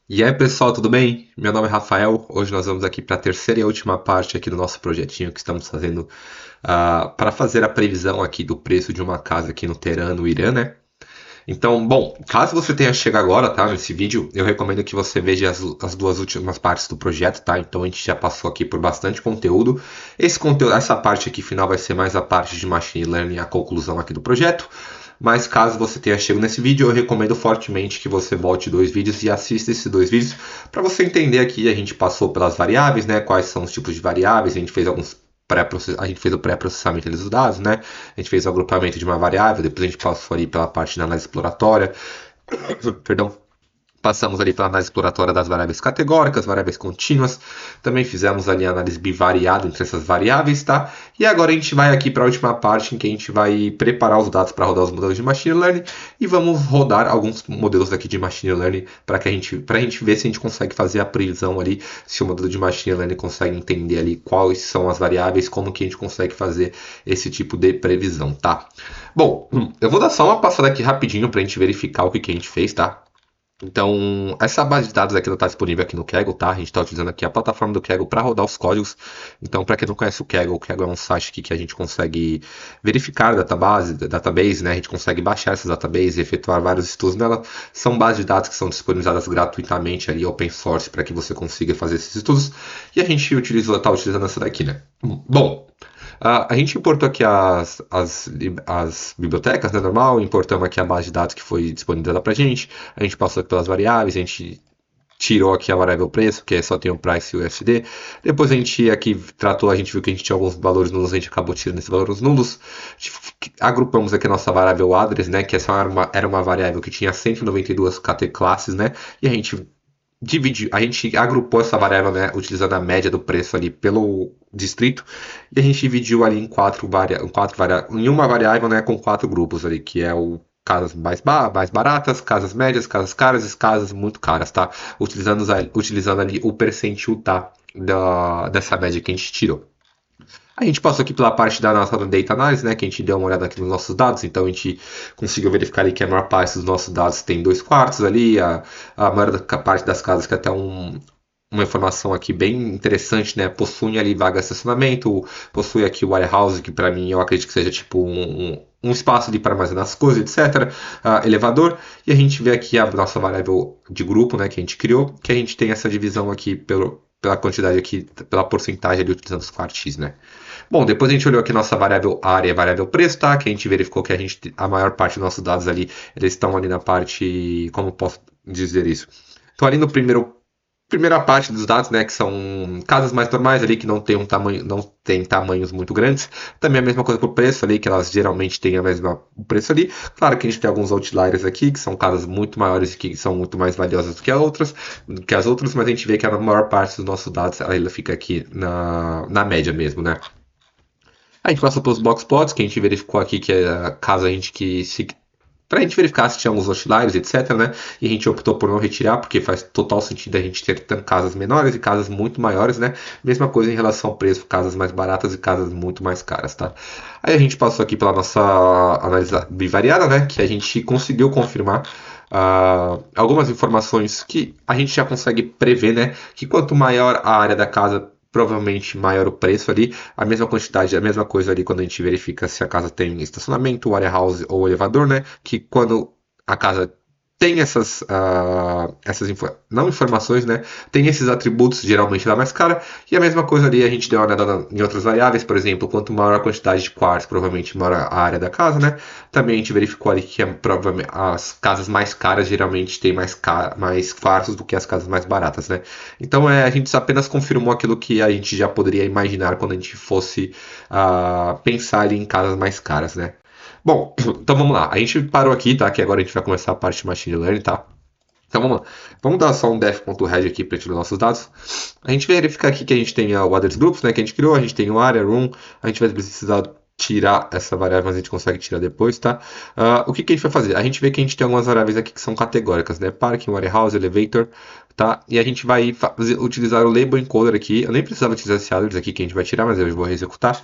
E aí, pessoal, tudo bem? Meu nome é Rafael. Hoje nós vamos aqui para a terceira e última parte aqui do nosso projetinho que estamos fazendo para fazer a previsão aqui do preço de uma casa aqui no Teherã, no Irã, né? Então, bom, caso você tenha chegado agora, tá, nesse vídeo, eu recomendo que você veja as duas últimas partes do projeto, tá? Então a gente já passou aqui por bastante conteúdo. Esse conteúdo, essa parte aqui final vai ser mais a parte de Machine Learning, a conclusão aqui do projeto. Mas caso você tenha chegado nesse vídeo, eu recomendo fortemente que você volte dois vídeos e assista esses dois vídeos para você entender aqui. A gente passou pelas variáveis, né? Quais são os tipos de variáveis, a gente fez a gente fez o pré-processamento dos dados, né? A gente fez o agrupamento de uma variável, depois a gente passou ali pela parte da análise exploratória, perdão, passamos ali pela análise exploratória das variáveis categóricas, variáveis contínuas, também fizemos ali a análise bivariada entre essas variáveis, tá? E agora a gente vai aqui para a última parte em que a gente vai preparar os dados para rodar os modelos de Machine Learning e vamos rodar alguns modelos aqui de Machine Learning para a gente ver se a gente consegue fazer a previsão ali, se o modelo de Machine Learning consegue entender ali quais são as variáveis, como que a gente consegue fazer esse tipo de previsão, tá? Bom, eu vou dar só uma passada aqui rapidinho para a gente verificar o que a gente fez, tá? Então, essa base de dados aqui não está disponível aqui no Kaggle, tá? A gente está utilizando aqui a plataforma do Kaggle para rodar os códigos. Então, para quem não conhece o Kaggle é um site aqui que a gente consegue verificar database, né? A gente consegue baixar essas databases e efetuar vários estudos nela. São bases de dados que são disponibilizadas gratuitamente ali, open source, para que você consiga fazer esses estudos. E a gente está utilizando essa daqui, né? Bom, a gente importou aqui as bibliotecas, né, normal, importamos aqui a base de dados que foi disponibilizada para a gente passou aqui pelas variáveis, a gente tirou aqui a variável preço, que só tem o price e o USD. Depois a gente aqui tratou, a gente viu que a gente tinha alguns valores nulos, a gente acabou tirando esses valores nulos. Agrupamos aqui a nossa variável address, né, que essa era uma variável que tinha 192 kt classes, né, e a gente agrupou essa variável, né, utilizando a média do preço ali pelo distrito, e a gente dividiu ali em uma variável, né, com quatro grupos ali, que é o casas mais baratas, casas médias, casas caras e casas muito caras, tá? Utilizando ali o percentil, tá? Dessa média que a gente tirou. A gente passou aqui pela parte da nossa data analysis, né, que a gente deu uma olhada aqui nos nossos dados, então a gente conseguiu verificar ali que a maior parte dos nossos dados tem 2 quartos ali, a maior parte das casas que até uma informação aqui bem interessante, né, possuem ali vaga de estacionamento, possui aqui o warehouse, que para mim eu acredito que seja tipo um espaço ali para armazenar as coisas, etc. Elevador, e a gente vê aqui a nossa variável de grupo, né, que a gente criou, que a gente tem essa divisão aqui pela quantidade aqui, pela porcentagem ali utilizando os quartis, né. Bom, depois a gente olhou aqui nossa variável área e variável preço, tá? Que a gente verificou que a maior parte dos nossos dados ali, eles estão ali na parte, como posso dizer isso? Estão ali no primeira parte dos dados, né, que são casas mais normais ali que não tem um tamanho, não tem tamanhos muito grandes. Também a mesma coisa para o preço ali, que elas geralmente têm o preço ali. Claro que a gente tem alguns outliers aqui, que são casas muito maiores e que são muito mais valiosas do que as outras, mas a gente vê que a maior parte dos nossos dados ela fica aqui na média mesmo, né? A gente passou pelos box plots, que a gente verificou aqui que caso a gente que se para a gente verificar se tinha alguns outliers, etc, né? E a gente optou por não retirar, porque faz total sentido a gente ter tanto casas menores e casas muito maiores, né? Mesma coisa em relação ao preço, casas mais baratas e casas muito mais caras, tá? Aí a gente passou aqui pela nossa análise bivariada, né? Que a gente conseguiu confirmar algumas informações que a gente já consegue prever, né? Que quanto maior a área da casa, provavelmente maior o preço ali, a mesma quantidade, a mesma coisa ali quando a gente verifica se a casa tem estacionamento, warehouse ou elevador, né? Que quando a casa tem não informações, né? Tem esses atributos, geralmente ela é mais cara. E a mesma coisa ali, a gente deu uma olhada em outras variáveis, por exemplo, quanto maior a quantidade de quartos, provavelmente maior a área da casa, né? Também a gente verificou ali que provavelmente as casas mais caras geralmente têm mais quartos do que as casas mais baratas, né? Então a gente apenas confirmou aquilo que a gente já poderia imaginar quando a gente fosse pensar ali em casas mais caras, né? Bom, então vamos lá. A gente parou aqui, tá? Que agora a gente vai começar a parte de Machine Learning, tá? Então vamos lá. Vamos dar só um def.head aqui para tirar nossos dados. A gente vai verificar aqui que a gente tem o others groups, né? Que a gente criou. A gente tem o area, room. A gente vai precisar tirar essa variável, mas a gente consegue tirar depois, tá? O que a gente vai fazer? A gente vê que a gente tem algumas variáveis aqui que são categóricas, né? Parking, warehouse, elevator, tá? E a gente vai utilizar o label encoder aqui. Eu nem precisava utilizar esse others aqui que a gente vai tirar, mas eu vou executar.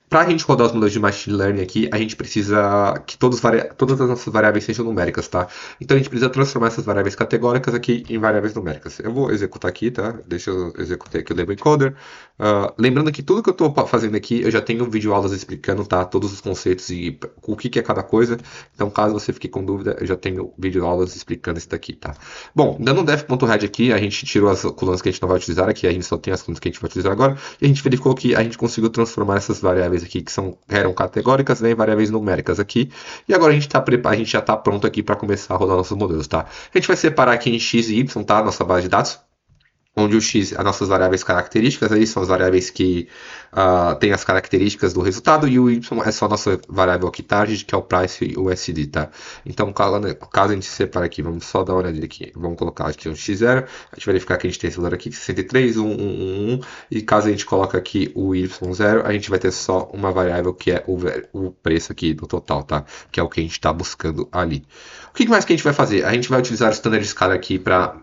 Para a gente rodar os modelos de machine learning aqui, a gente precisa que todas as nossas variáveis sejam numéricas, tá? Então a gente precisa transformar essas variáveis categóricas aqui em variáveis numéricas. Eu vou executar aqui, tá? Deixa eu executar aqui o label encoder. Lembrando que tudo que eu estou fazendo aqui, eu já tenho vídeo aulas explicando, tá? Todos os conceitos e o que é cada coisa. Então, caso você fique com dúvida, eu já tenho vídeo aulas explicando isso daqui, tá? Bom, dando um def.head aqui, a gente tirou as colunas que a gente não vai utilizar aqui, a gente só tem as colunas que a gente vai utilizar agora, e a gente verificou que a gente conseguiu transformar essas variáveis aqui, que eram categóricas, né, em variáveis numéricas aqui, e agora a gente já está pronto aqui para começar a rodar nossos modelos, tá? A gente vai separar aqui em x e y, tá? Nossa base de dados, onde o x, as nossas variáveis características, aí são as variáveis que têm as características do resultado, e o y é só a nossa variável aqui target, que é o price e o SD, tá? Então, caso a gente separe aqui, vamos só dar uma olhada aqui, vamos colocar aqui um x0, a gente vai verificar que a gente tem esse valor aqui, 63, 1, 1, 1, 1, e caso a gente coloque aqui o y0, a gente vai ter só uma variável que é o preço aqui do total, tá? Que é o que a gente está buscando ali. O que mais que a gente vai fazer? A gente vai utilizar o standard scalar aqui para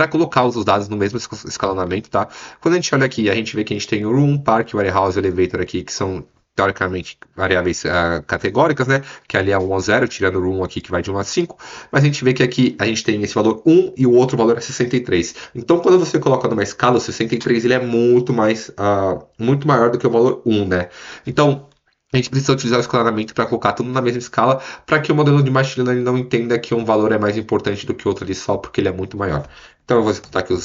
colocar os dados no mesmo escalonamento, tá? Quando a gente olha aqui, a gente vê que a gente tem o room, park, warehouse, elevator aqui, que são teoricamente variáveis categóricas, né? Que ali é 1 ou 0, tirando o room aqui que vai de 1 a 5. Mas a gente vê que aqui a gente tem esse valor 1 e o outro valor é 63. Então, quando você coloca numa escala, o 63 ele é muito maior do que o valor 1, né? Então, a gente precisa utilizar o escalonamento para colocar tudo na mesma escala, para que o modelo de machine learning não entenda que um valor é mais importante do que outro ali só porque ele é muito maior. Então eu vou executar aqui o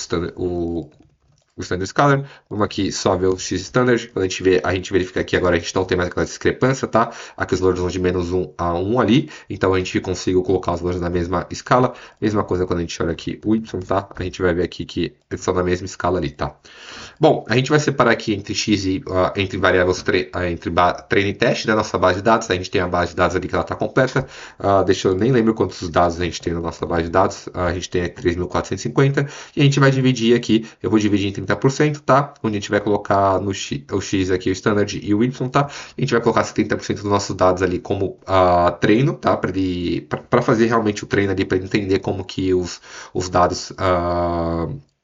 standard scalar. Vamos aqui só ver o x standard. Quando a gente verifica aqui agora, a gente não tem mais aquela discrepância, tá? Aqui os valores vão de menos 1 a 1 ali. Então a gente conseguiu colocar os valores na mesma escala. Mesma coisa quando a gente olha aqui o y, tá? A gente vai ver aqui que eles estão na mesma escala ali, tá? Bom, a gente vai separar aqui entre x e entre variáveis entre treino e teste, né? Nossa base de dados. A gente tem a base de dados ali que ela está completa. Eu nem lembro quantos dados a gente tem na nossa base de dados. A gente tem 3.450 e a gente vai dividir aqui. Eu vou dividir em 30%, tá? Onde a gente vai colocar no o x aqui o standard e o y, tá? A gente vai colocar 70% dos nossos dados ali como treino, tá? Para fazer realmente o treino ali, para entender como que os dados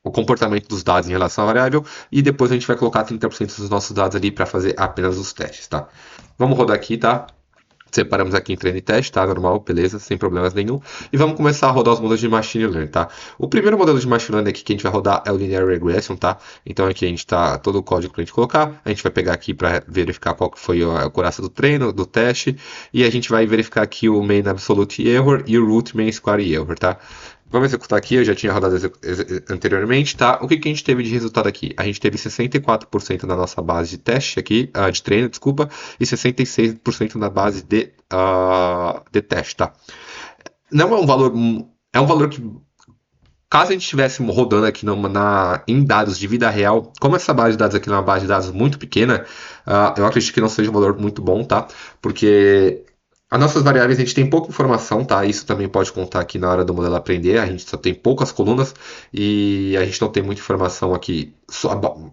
o comportamento dos dados em relação à variável, e depois a gente vai colocar 30% dos nossos dados ali para fazer apenas os testes, tá? Vamos rodar aqui, tá? Separamos aqui em treino e teste, tá? Normal, beleza, sem problemas nenhum. E vamos começar a rodar os modelos de Machine Learning, tá? O primeiro modelo de Machine Learning aqui que a gente vai rodar é o Linear Regression, tá? Então aqui a gente tá todo o código pra gente colocar. A gente vai pegar aqui para verificar qual que foi a acurácia do treino, do teste. E a gente vai verificar aqui o Mean Absolute Error e o Root Mean Square Error, tá? Vamos executar aqui, eu já tinha rodado anteriormente, tá? O que a gente teve de resultado aqui? A gente teve 64% na nossa base de teste aqui, de treino, desculpa, e 66% na base de teste, tá? Não é um valor, é um valor que, caso a gente estivesse rodando aqui em dados de vida real, como essa base de dados aqui é uma base de dados muito pequena, eu acredito que não seja um valor muito bom, tá? Porque as nossas variáveis, a gente tem pouca informação, tá? Isso também pode contar aqui na hora do modelo aprender. A gente só tem poucas colunas e a gente não tem muita informação aqui.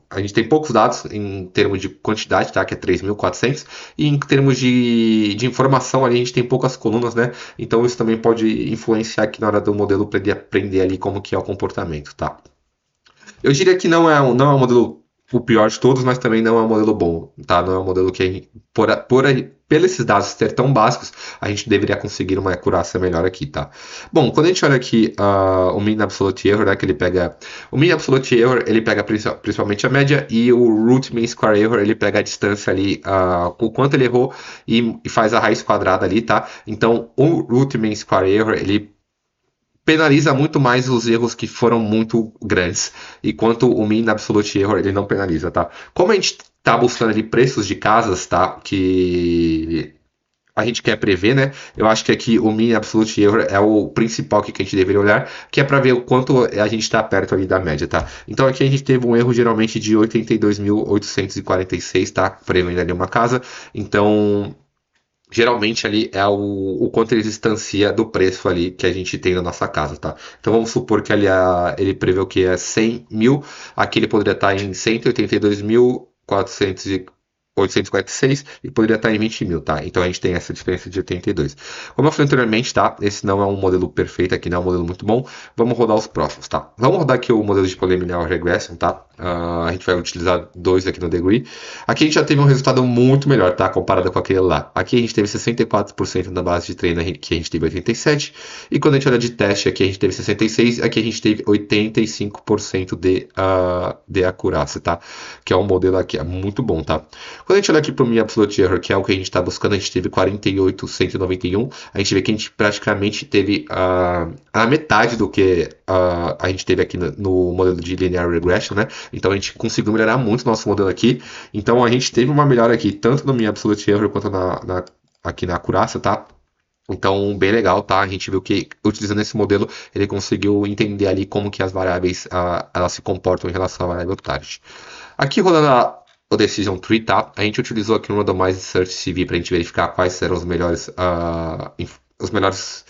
A gente tem poucos dados em termos de quantidade, tá? Que é 3.400. E em termos de informação ali, a gente tem poucas colunas, né? Então isso também pode influenciar aqui na hora do modelo aprender ali como que é o comportamento, tá? Eu diria que não é um modelo o pior de todos, mas também não é um modelo bom, tá? Não é um modelo que, pelos esses dados ser tão básicos, a gente deveria conseguir uma acurácia melhor aqui, tá? Bom, quando a gente olha aqui o Mean Absolute Error, né, que ele pega... O Mean Absolute Error, ele pega principalmente a média, e o Root Mean Square Error, ele pega a distância ali, o quanto ele errou, e faz a raiz quadrada ali, tá? Então, o Root Mean Square Error, ele penaliza muito mais os erros que foram muito grandes, enquanto o Mean Absolute Error ele não penaliza, tá? Como a gente tá buscando ali preços de casas, tá? Que a gente quer prever, né? Eu acho que aqui o Mean Absolute Error é o principal que a gente deveria olhar, que é para ver o quanto a gente está perto ali da média, tá? Então aqui a gente teve um erro geralmente de 82.846, tá? Prevendo ali uma casa. Então geralmente ali é o quanto ele distancia do preço ali que a gente tem na nossa casa, tá? Então vamos supor que ali ele prevê o que é 100 mil, aqui ele poderia estar em 182.846 e poderia estar em 20 mil, tá? Então a gente tem essa diferença de 82. Como eu falei anteriormente, tá? Esse não é um modelo perfeito aqui, não é um modelo muito bom. Vamos rodar os próximos, tá? Vamos rodar aqui o modelo de Polynomial Regression, tá? A gente vai utilizar dois aqui no degree. Aqui a gente já teve um resultado muito melhor, tá? Comparado com aquele lá. Aqui a gente teve 64% na base de treino, aqui a gente teve 87%. E quando a gente olha de teste, aqui a gente teve 66%, aqui a gente teve 85% de acurácia, tá? Que é um modelo aqui, é muito bom, tá? Quando a gente olha aqui para o mean absolute error, que é o que a gente está buscando, a gente teve 48,191. A gente vê que a gente praticamente teve a metade do que a gente teve aqui no modelo de linear regression, né? Então a gente conseguiu melhorar muito o nosso modelo aqui. Então a gente teve uma melhora aqui, tanto no mean absolute error quanto aqui na acurácia, tá? Então, bem legal, tá? A gente viu que, utilizando esse modelo, ele conseguiu entender ali como que as variáveis elas se comportam em relação à variável target. Aqui, rolando o Decision Tree, tá? A gente utilizou aqui um Randomized Search CV para a gente verificar quais eram os melhores, as melhores.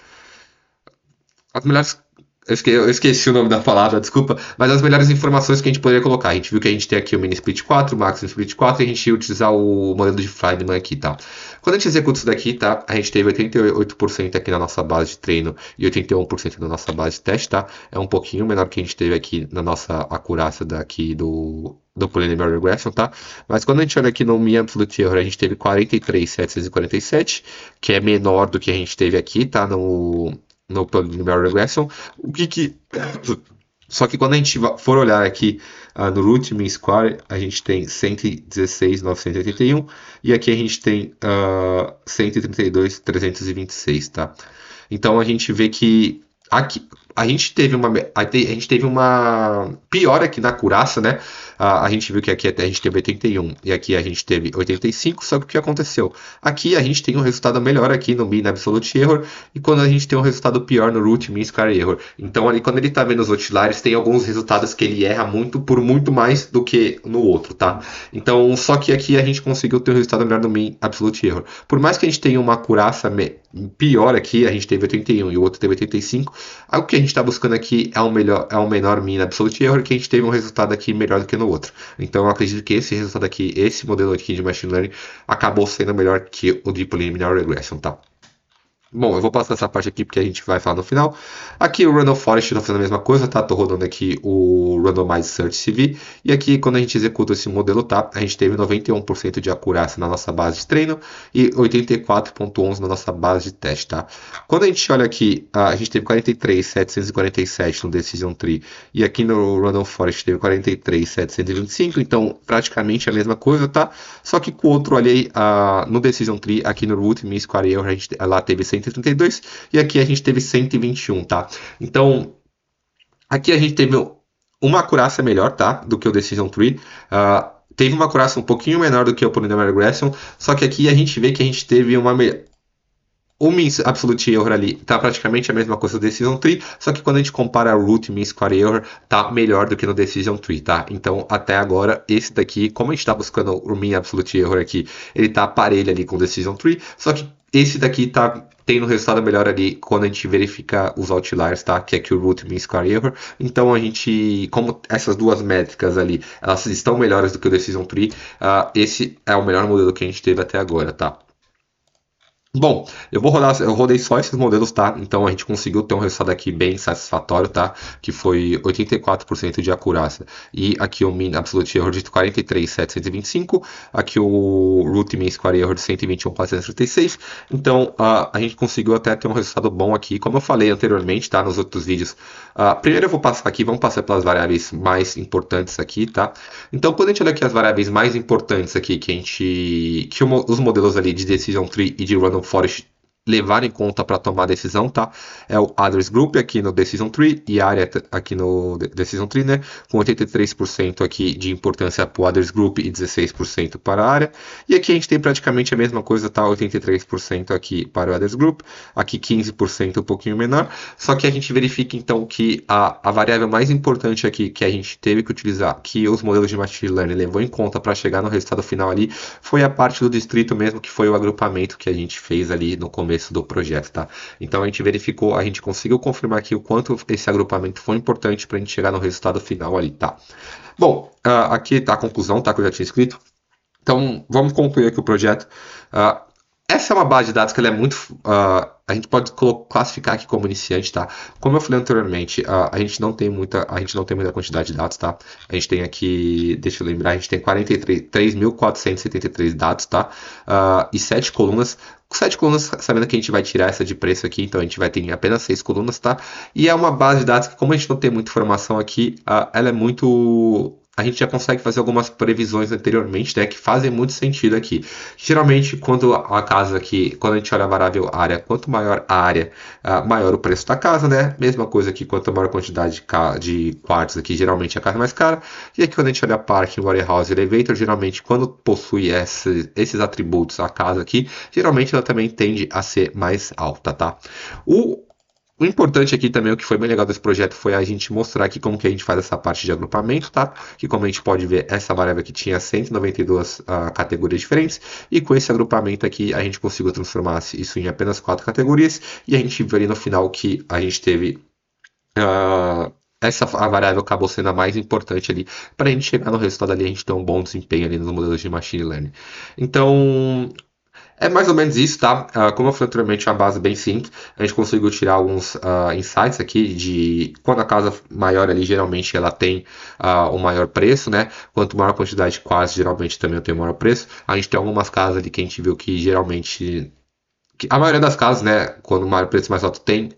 Eu esqueci o nome da palavra, desculpa, mas as melhores informações que a gente poderia colocar. A gente viu que a gente tem aqui o mini split 4, o maximum split 4, e a gente ia utilizar o modelo de Friedman aqui, tá? Quando a gente executa isso daqui, tá? A gente teve 88% aqui na nossa base de treino e 81% na nossa base de teste, tá? É um pouquinho menor que a gente teve aqui na nossa acurácia daqui do Polynomial Regression, tá? Mas quando a gente olha aqui no mean absolute error, a gente teve 43,747, que é menor do que a gente teve aqui, tá? No Polynomial Regression. Só que quando a gente for olhar aqui no Root Mean Square, a gente tem 116,981 e aqui a gente tem 132,326, tá? Então a gente vê que aqui a gente teve uma pior aqui na acurácia, né? A gente viu que aqui até a gente teve 81 e aqui a gente teve 85, só que o que aconteceu? Aqui a gente tem um resultado melhor aqui no Mean Absolute Error e quando a gente tem um resultado pior no Root Mean Square Error. Então ali quando ele está vendo os outliers, tem alguns resultados que ele erra por muito mais do que no outro, tá? Então, só que aqui a gente conseguiu ter um resultado melhor no Mean Absolute Error. Por mais que a gente tenha uma acurácia pior aqui, a gente teve 81 e o outro teve 85, o que a gente está buscando aqui é um menor Mean Absolute Error, que a gente teve um resultado aqui melhor do que no outro. Então eu acredito que esse resultado aqui, esse modelo aqui de Machine Learning, acabou sendo melhor que o de Linear Regression, tá? Bom, eu vou passar essa parte aqui porque a gente vai falar no final. Aqui o Random Forest está fazendo a mesma coisa, tá? Tô rodando aqui o Randomized Search CV. E aqui, quando a gente executa esse modelo, tá? A gente teve 91% de acurácia na nossa base de treino e 84,11% na nossa base de teste, tá? Quando a gente olha aqui, a gente teve 43,747 no Decision Tree. E aqui no Random Forest teve 43,725. Então, praticamente a mesma coisa, tá? Só que com o outro, olhei no Decision Tree, aqui no Root Mean Square Error, lá teve 132 e aqui a gente teve 121, tá? Então, aqui a gente teve uma acurácia melhor, tá? Do que o Decision Tree. Teve uma acurácia um pouquinho menor do que o Polynomial Regression, só que aqui a gente vê que a gente teve o Mean Absolute Error ali tá praticamente a mesma coisa do Decision Tree, só que quando a gente compara o Root Mean Square Error, tá melhor do que no Decision Tree, tá? Então, até agora, esse daqui, como a gente tá buscando o Mean Absolute Error aqui, ele tá parelho ali com o Decision Tree, só que esse daqui tá tendo um resultado melhor ali quando a gente verifica os outliers, tá? Que é aqui o Root Mean Square Error. Então, a gente, como essas duas métricas ali, elas estão melhores do que o Decision Tree, esse é o melhor modelo que a gente teve até agora, tá? Bom, eu rodei só esses modelos, tá? Então a gente conseguiu ter um resultado aqui bem satisfatório, tá? Que foi 84% de acurácia. E aqui o Mean Absolute Error de 43,725. Aqui o Root Mean Square Error de 121,436. Então a gente conseguiu até ter um resultado bom aqui. Como eu falei anteriormente, tá? Nos outros vídeos. Primeiro eu vou passar aqui, vamos passar pelas variáveis mais importantes aqui, tá? Então quando a gente olha aqui as variáveis mais importantes aqui, os modelos ali de Decision Tree e de Random Forest levar em conta para tomar a decisão, tá? É o Address Group aqui no Decision Tree e a área aqui no Decision Tree, né? Com 83% aqui de importância para o Address Group e 16% para a área. E aqui a gente tem praticamente a mesma coisa, tá? 83% aqui para o Address Group, aqui 15% um pouquinho menor. Só que a gente verifica então que a variável mais importante aqui que a gente teve que utilizar, que os modelos de Machine Learning levou em conta para chegar no resultado final ali, foi a parte do distrito mesmo, que foi o agrupamento que a gente fez ali no começo do projeto, tá? Então a gente verificou, a gente conseguiu confirmar aqui o quanto esse agrupamento foi importante para a gente chegar no resultado final ali, tá? Bom, aqui tá a conclusão, tá? Que eu já tinha escrito. Então vamos concluir aqui o projeto. essa é uma base de dados que ela é muito. A gente pode classificar aqui como iniciante, tá? Como eu falei anteriormente, a gente não tem muita quantidade de dados, tá? A gente tem aqui, deixa eu lembrar, a gente tem 43.473 dados, tá? E 7 colunas. 7 colunas, sabendo que a gente vai tirar essa de preço aqui, então a gente vai ter apenas 6 colunas, tá? E é uma base de dados que, como a gente não tem muita informação aqui, ela é muito. A gente já consegue fazer algumas previsões anteriormente, né, que fazem muito sentido aqui. Geralmente, quando a casa aqui, quando a gente olha a variável área, quanto maior a área, maior o preço da casa, né? Mesma coisa aqui, quanto maior a quantidade de quartos aqui, geralmente a casa é mais cara. E aqui quando a gente olha parking, warehouse, elevator, geralmente quando possui esses atributos a casa aqui, geralmente ela também tende a ser mais alta, tá? O o importante aqui também, o que foi bem legal desse projeto, foi a gente mostrar aqui como que a gente faz essa parte de agrupamento, tá? Que como a gente pode ver, essa variável aqui tinha 192 categorias diferentes, e com esse agrupamento aqui a gente conseguiu transformar isso em apenas 4 categorias, e a gente viu ali no final que a gente teve a variável acabou sendo a mais importante ali para a gente chegar no resultado ali, a gente ter um bom desempenho ali nos modelos de machine learning. Então, é mais ou menos isso, tá? Como eu falei anteriormente, é uma base bem simples. A gente conseguiu tirar alguns insights aqui de quando a casa maior ali, geralmente ela tem o maior preço, né? Quanto maior a quantidade de quartos, geralmente também tem o maior preço. A gente tem algumas casas ali que a gente viu que geralmente. A maioria das casas, né? Quando o maior preço mais alto tem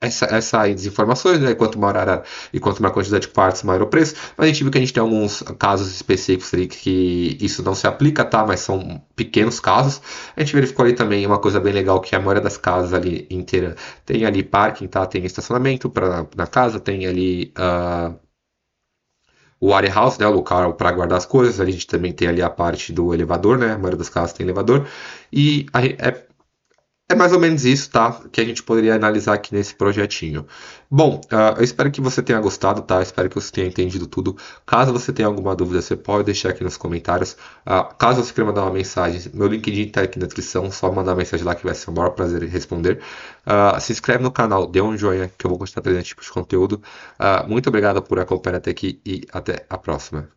essas informações, né? Quanto maior a área e quanto maior a quantidade de quartos, maior o preço. Mas a gente viu que a gente tem alguns casos específicos ali que isso não se aplica, tá? Mas são pequenos casos. A gente verificou ali também uma coisa bem legal, que a maioria das casas ali inteira tem ali parking, tá? Tem estacionamento na casa, tem ali o warehouse, né? O local para guardar as coisas. A gente também tem ali a parte do elevador, né? A maioria das casas tem elevador. E é mais ou menos isso, tá? Que a gente poderia analisar aqui nesse projetinho. Bom, eu espero que você tenha gostado, tá? Eu espero que você tenha entendido tudo. Caso você tenha alguma dúvida, você pode deixar aqui nos comentários. Caso você queira mandar uma mensagem, meu LinkedIn está aqui na descrição. Só mandar uma mensagem lá que vai ser o maior prazer em responder. Se inscreve no canal, dê um joinha que eu vou gostar de trazer esse tipo de conteúdo. Muito obrigado por acompanhar até aqui e até a próxima.